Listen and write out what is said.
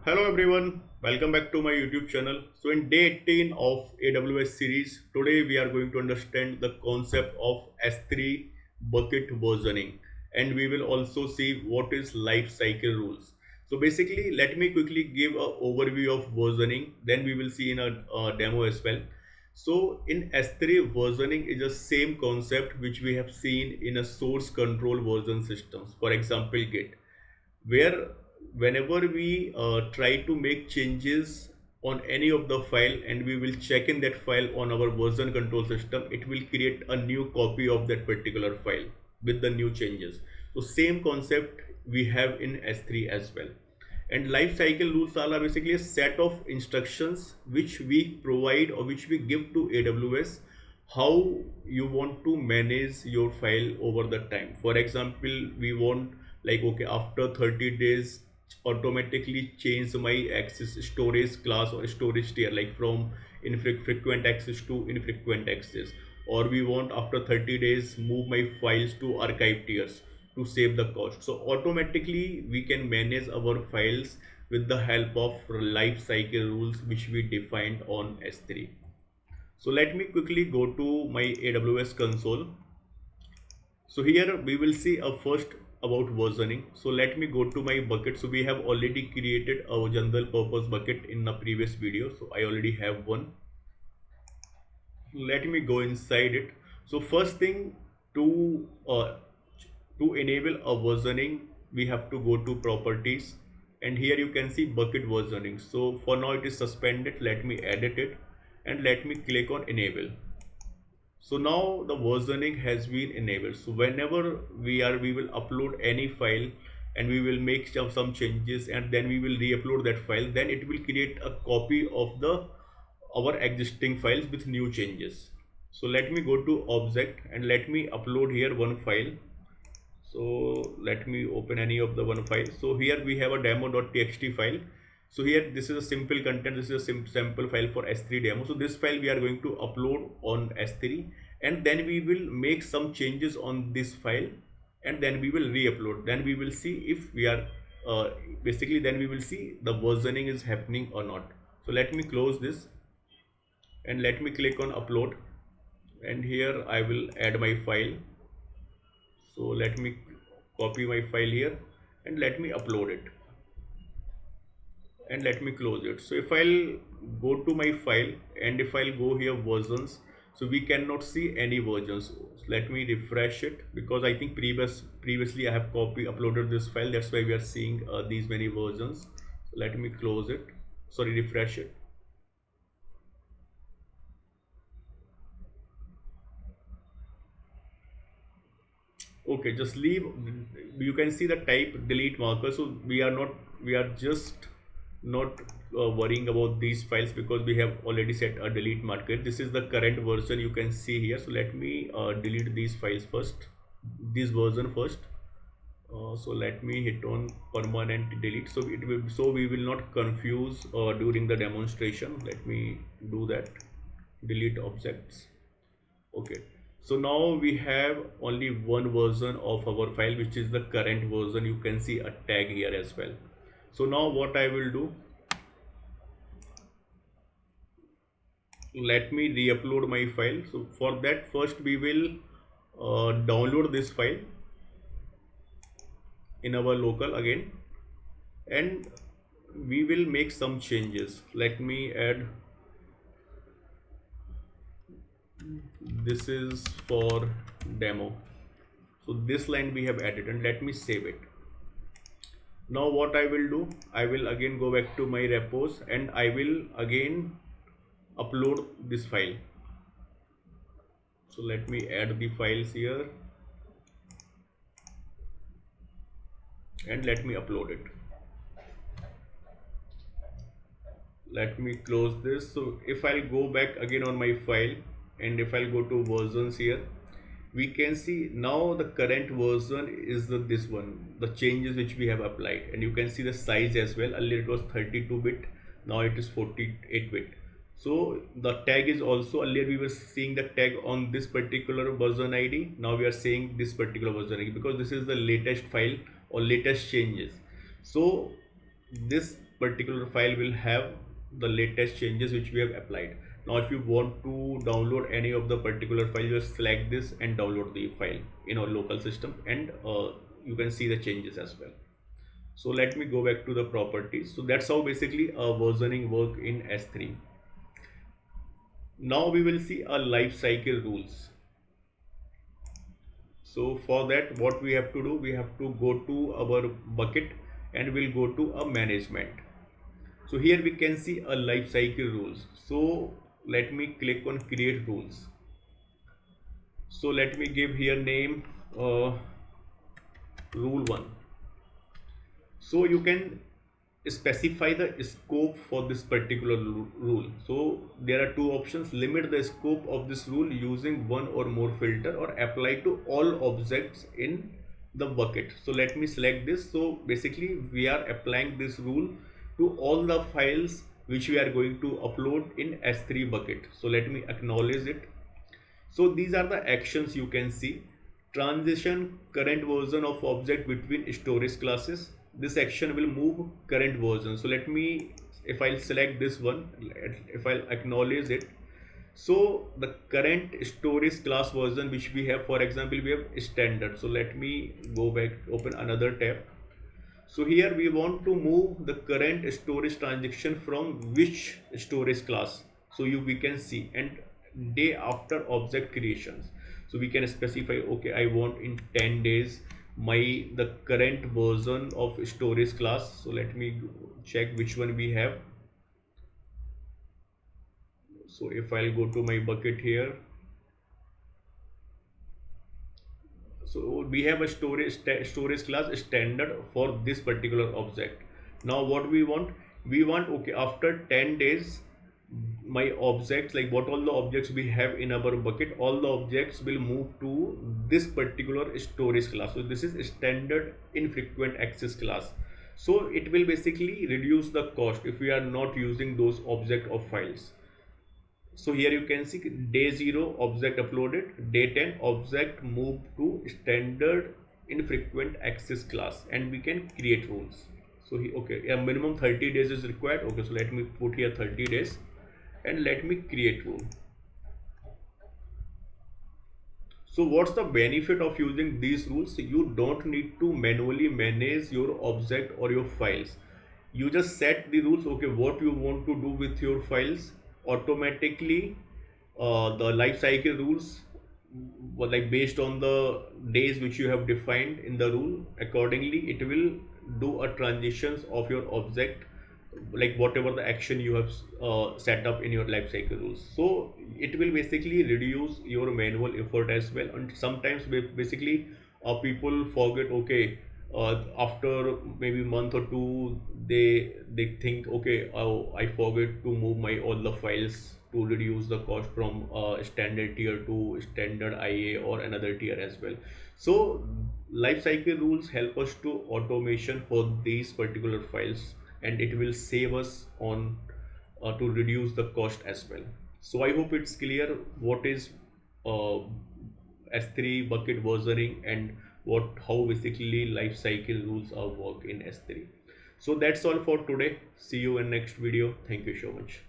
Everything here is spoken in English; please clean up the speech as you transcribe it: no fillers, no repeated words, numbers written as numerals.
Hello everyone, welcome back to my YouTube channel. So in day 18 of AWS series, today we are going to understand the concept of S3 bucket versioning, and we will also see what is life cycle rules. So basically, let me quickly give a overview of versioning, then we will see in a demo as well. So in S3, versioning is the same concept which we have seen in a source control version systems, for example Git, where whenever we try to make changes on any of the file and we will check in that file on our version control system, it will create a new copy of that particular file with the new changes. So same concept we have in S3 as well. And life cycle rules are basically a set of instructions which we provide or which we give to AWS, how you want to manage your file over the time. For example, we want, like, okay, after 30 days automatically change my access storage class or storage tier, like from infrequent access to infrequent access, or we want after 30 days move my files to archive tiers to save the cost. So automatically we can manage our files with the help of life cycle rules which we defined on S3. So let me quickly go to my AWS console. So here we will see a first about versioning. So let me go to my bucket. So we have already created a general purpose bucket in the previous video. So I already have one. Let me go inside it. So first thing, to enable a versioning, we have to go to properties, and here you can see bucket versioning. So for now it is suspended. Let me edit it and let me click on enable. So now the versioning has been enabled. So whenever we will upload any file and we will make some changes and then we will re-upload that file, then it will create a copy of the our existing files with new changes. So let me go to object and let me upload here one file. So let me open any of the one file. So here we have a demo.txt file. So here this is a simple content, this is a sample file for S3 demo. So this file we are going to upload on S3, and then we will make some changes on this file and then we will re-upload. Then we will see if we are basically then we will see the versioning is happening or not. So let me close this and let me click on upload, and here I will add my file. So let me copy my file here and let me upload it and let me close it. So if I'll go to my file and if I'll go here versions, so we cannot see any versions. Let me refresh it, because I think previously I have uploaded this file, that's why we are seeing these many versions. So let me close it, sorry, refresh it. Okay, just leave. You can see the type delete marker. So we are just not worrying about these files because we have already set a delete marker. This is the current version you can see here. So let me delete these files first, this version first. So let me hit on permanent delete, so we will not confuse during the demonstration. Let me do that, delete objects. Okay, so now we have only one version of our file, which is the current version. You can see a tag here as well. So now what I will do, let me re-upload my file. So for that, first we will download this file in our local again, and we will make some changes. Let me add, this is for demo. So this line we have added, and let me save it. Now what I will do, I will again go back to my repos and I will again upload this file. So let me add the files here and let me upload it. Let me close this. So if I'll go back again on my file and if I'll go to versions here, we can see now the current version is this one, the changes which we have applied, and you can see the size as well. Earlier it was 32-bit, now it is 48-bit. So the tag is also, earlier we were seeing the tag on this particular version ID, now we are seeing this particular version ID because this is the latest file or latest changes. So this particular file will have the latest changes which we have applied. Now if you want to download any of the particular file, just select this and download the file in our local system, and you can see the changes as well. So let me go back to the properties. So that's how basically a versioning work in S3. Now we will see a life cycle rules. So for that, what we have to do, we have to go to our bucket and we'll go to a management. So here we can see a life cycle rules. So let me click on create rules. So let me give here name rule 1. So you can specify the scope for this particular rule. So there are two options: limit the scope of this rule using one or more filter, or apply to all objects in the bucket. So let me select this. So basically we are applying this rule to all the files which we are going to upload in S3 bucket. So let me acknowledge it. So these are the actions you can see. Transition current version of object between storage classes. This action will move current version. So let me, if I'll select this one, if I'll acknowledge it. So the current storage class version which we have, for example, we have standard. So let me go back, open another tab. So here we want to move the current storage transaction from which storage class. So we can see, and day after object creations. So we can specify, okay, I want in 10 days the current version of storage class. So let me check which one we have. So if I'll go to my bucket here, so we have a storage class standard for this particular object. Now what we want, okay, after 10 days my objects, like what all the objects we have in our bucket, all the objects will move to this particular storage class. So this is standard infrequent access class. So it will basically reduce the cost if we are not using those object of files. So here you can see day 0 object uploaded, day 10 object moved to standard infrequent access class, and we can create rules. So okay, a minimum 30 days is required. Okay, so let me put here 30 days and let me create rule. So what's the benefit of using these rules? You don't need to manually manage your object or your files. You just set the rules, okay, what you want to do with your files. Automatically the life cycle rules, like based on the days which you have defined in the rule, accordingly it will do a transitions of your object, like whatever the action you have set up in your life cycle rules. So it will basically reduce your manual effort as well. And sometimes basically people forget, okay, after maybe month or two they think, okay, oh, I forget to move my all the files, to reduce the cost from standard tier to standard IA or another tier as well. So lifecycle rules help us to automation for these particular files, and it will save us on to reduce the cost as well. So I hope it's clear what is uh, S3 bucket versioning and how basically life cycle rules are work in S3. So that's all for today. See you in next video. Thank you so much.